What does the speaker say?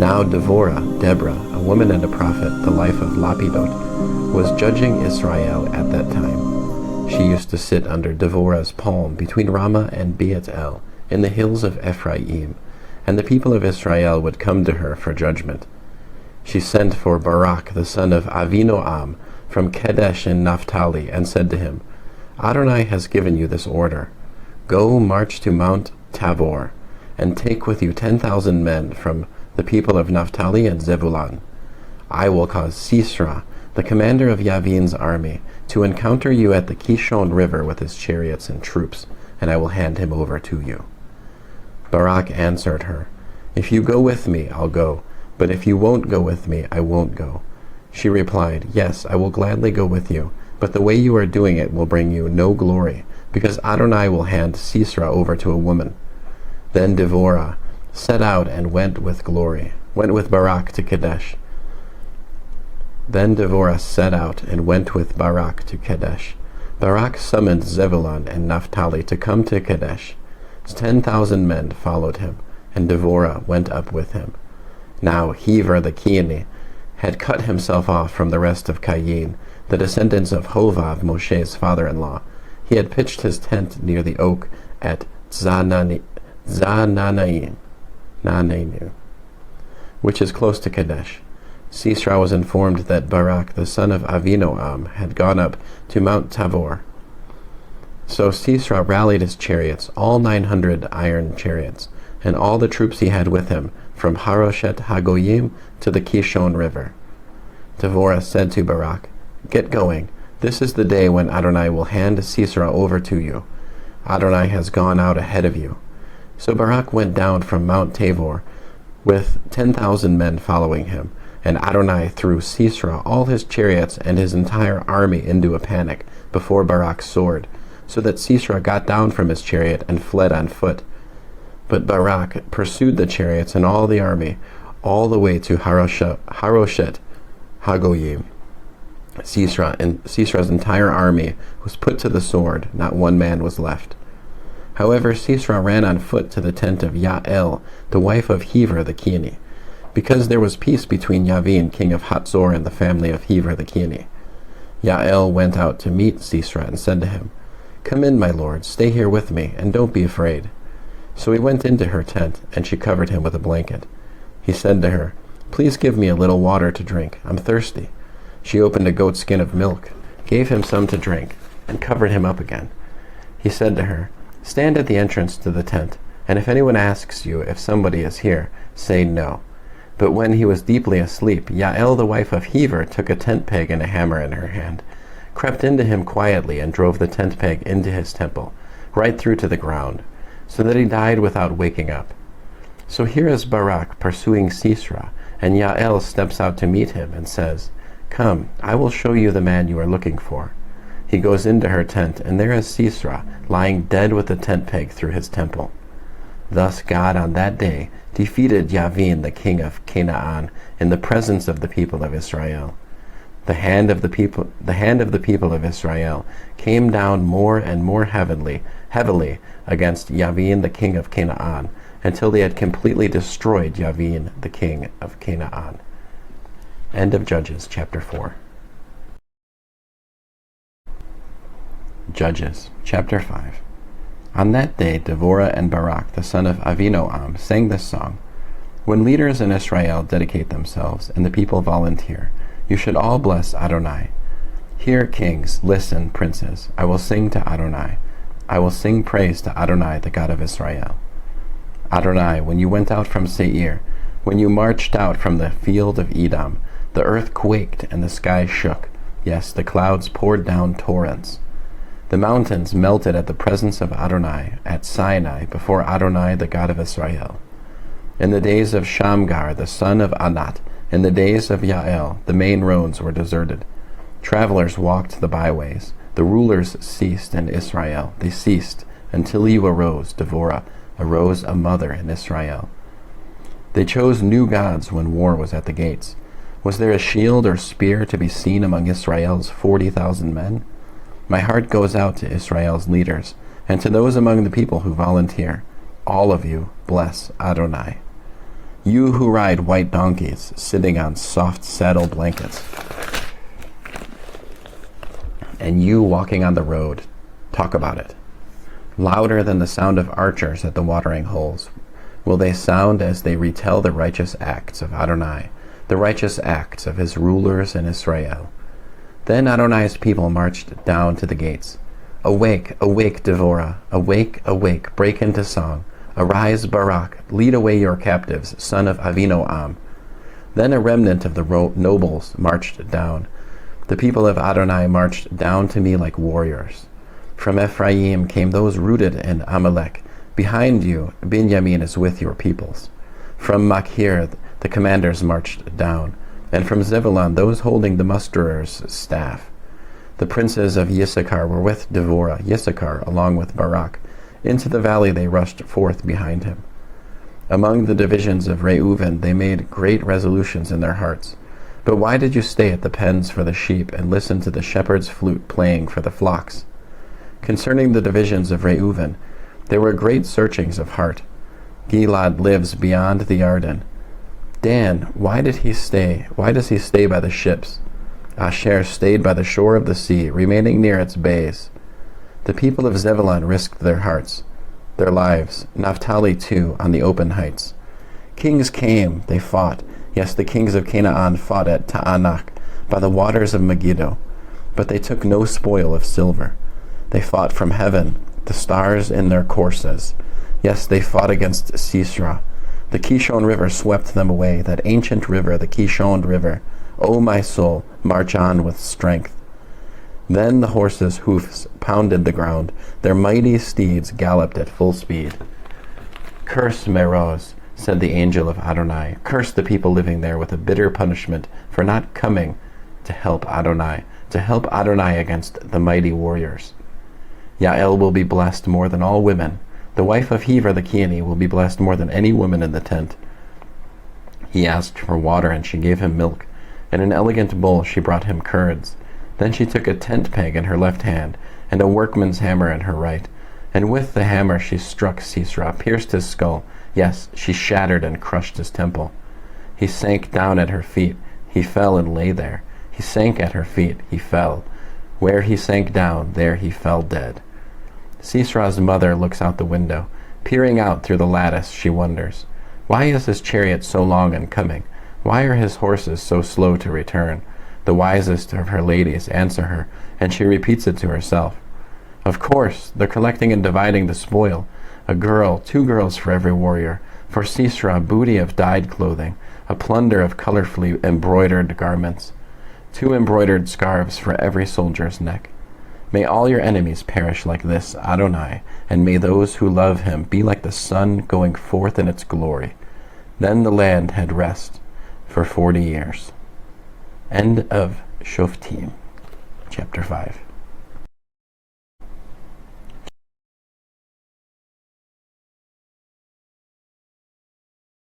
Now Deborah, a woman and a prophet, the wife of Lapidot, was judging Israel at that time. She used to sit under Devorah's palm between Ramah and Beit-El in the hills of Ephraim, and the people of Israel would come to her for judgment. She sent for Barak the son of Avinoam from Kedesh in Naphtali, and said to him, Adonai has given you this order. Go march to Mount Tabor, and take with you 10,000 men from the people of Naphtali and Zebulun. I will cause Sisera, the commander of Yavin's army, to encounter you at the Kishon River with his chariots and troops, and I will hand him over to you. Barak answered her, If you go with me, I'll go, but if you won't go with me, I won't go. She replied, Yes, I will gladly go with you, but the way you are doing it will bring you no glory, because Adonai will hand Sisera over to a woman. Then Devorah set out and went with Barak to Kadesh. Barak summoned Zebulun and Naphtali to come to Kadesh. 10,000 men followed him, and Devorah went up with him. Now Hever the Kenite had cut himself off from the rest of Cain, the descendants of Hovav, Moshe's father-in-law. He had pitched his tent near the oak at Zananaim, which is close to Kadesh. Sisera was informed that Barak the son of Avinoam had gone up to Mount Tabor. So Sisera rallied his chariots, all 900 iron chariots, and all the troops he had with him, from Haroshet Hagoyim to the Kishon River. Devorah said to Barak, Get going. This is the day when Adonai will hand Sisera over to you. Adonai has gone out ahead of you. So Barak went down from Mount Tabor with 10,000 men following him, and Adonai threw Sisera, all his chariots, and his entire army into a panic before Barak's sword, so that Sisera got down from his chariot and fled on foot. But Barak pursued the chariots and all the army, all the way to Haroshet Hagoyim. Sisera's entire army was put to the sword, not one man was left. However, Sisera ran on foot to the tent of Yael, the wife of Hever the Kenite, because there was peace between Yavin, king of Hatzor, and the family of Hever the Kenite. Yael went out to meet Sisera and said to him, Come in, my lord, stay here with me, and don't be afraid. So he went into her tent, and she covered him with a blanket. He said to her, Please give me a little water to drink. I'm thirsty. She opened a goat skin of milk, gave him some to drink, and covered him up again. He said to her, Stand at the entrance to the tent, and if anyone asks you if somebody is here, say no. But when he was deeply asleep, Yael, the wife of Hever, took a tent peg and a hammer in her hand, crept into him quietly, and drove the tent peg into his temple, right through to the ground, so that he died without waking up. So here is Barak pursuing Sisera, and Yael steps out to meet him and says, Come, I will show you the man you are looking for. He goes into her tent, and there is Sisera, lying dead with the tent peg through his temple. Thus God on that day defeated Yavin, the king of Canaan, in the presence of the people of Israel. The hand of the people of Israel came down more and more heavily against Yavin, the king of Canaan, until they had completely destroyed Yavin, the king of Canaan. End of Judges, chapter 4. Judges, chapter 5. On that day, Devorah and Barak, the son of Avinoam, sang this song. When leaders in Israel dedicate themselves and the people volunteer, you should all bless Adonai. Hear, kings, listen, princes. I will sing to Adonai. I will sing praise to Adonai, the God of Israel. Adonai, when you went out from Seir, when you marched out from the field of Edom, the earth quaked and the sky shook. Yes, the clouds poured down torrents. The mountains melted at the presence of Adonai at Sinai before Adonai, the God of Israel. In the days of Shamgar, the son of Anat, in the days of Yael, the main roads were deserted. Travelers walked the byways. The rulers ceased in Israel. They ceased until you arose, Devorah, arose a mother in Israel. They chose new gods when war was at the gates. Was there a shield or spear to be seen among Israel's 40,000 men? My heart goes out to Israel's leaders, and to those among the people who volunteer. All of you, bless Adonai. You who ride white donkeys, sitting on soft saddle blankets, and you walking on the road, talk about it. Louder than the sound of archers at the watering holes will they sound as they retell the righteous acts of Adonai, the righteous acts of his rulers in Israel. Then Adonai's people marched down to the gates. Awake, awake, Devorah, awake, awake, break into song. Arise, Barak, lead away your captives, son of Avinoam. Then a remnant of the nobles marched down. The people of Adonai marched down to me like warriors. From Ephraim came those rooted in Amalek. Behind you, Benjamin is with your peoples. From Machir, the commanders marched down, and from Zebulun, those holding the musterer's staff. The princes of Issachar were with Devorah, Issachar along with Barak. Into the valley they rushed forth behind him. Among the divisions of Reuven they made great resolutions in their hearts. But why did you stay at the pens for the sheep and listen to the shepherd's flute playing for the flocks? Concerning the divisions of Reuven, there were great searchings of heart. Gilad lives beyond the Yarden. Dan, why does he stay by the ships? Asher stayed by the shore of the sea, remaining near its bays. The people of Zebulun risked their hearts, their lives, Naphtali too, on the open heights. Kings came, they fought. Yes, the kings of Canaan fought at Ta'anach, by the waters of Megiddo. But they took no spoil of silver. They fought from heaven, the stars in their courses. Yes, they fought against Sisera. The Kishon River swept them away, that ancient river, the Kishon River. O my soul, march on with strength. Then the horses' hoofs pounded the ground. Their mighty steeds galloped at full speed. Curse Meroz, said the angel of Adonai. Curse the people living there with a bitter punishment for not coming to help Adonai against the mighty warriors. Yael will be blessed more than all women. The wife of Hever the Kenite will be blessed more than any woman in the tent. He asked for water, and she gave him milk. In an elegant bowl she brought him curds. Then she took a tent peg in her left hand, and a workman's hammer in her right. And with the hammer she struck Sisera, pierced his skull. Yes, she shattered and crushed his temple. He sank down at her feet. He fell and lay there. He sank at her feet. He fell. Where he sank down, there he fell dead. Sisera's mother looks out the window. Peering out through the lattice, she wonders, why is his chariot so long in coming? Why are his horses so slow to return? The wisest of her ladies answer her, and she repeats it to herself. Of course, they're collecting and dividing the spoil. A girl, 2 girls for every warrior. For Sisera, a booty of dyed clothing, a plunder of colorfully embroidered garments. 2 embroidered scarves for every soldier's neck. May all your enemies perish like this, Adonai, and may those who love him be like the sun going forth in its glory. Then the land had rest for 40 years. End of Shoftim, chapter 5.